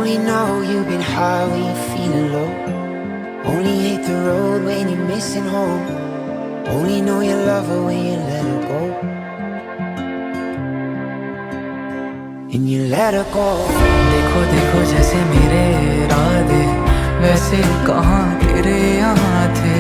Only know you've been high when you're feeling low. Only hate the road when you're missing home. Only know you love her when you let her go. And you let her go. देखो देखो जैसे मेरे इरादे वैसे कहाँ तेरे यहाँ थे।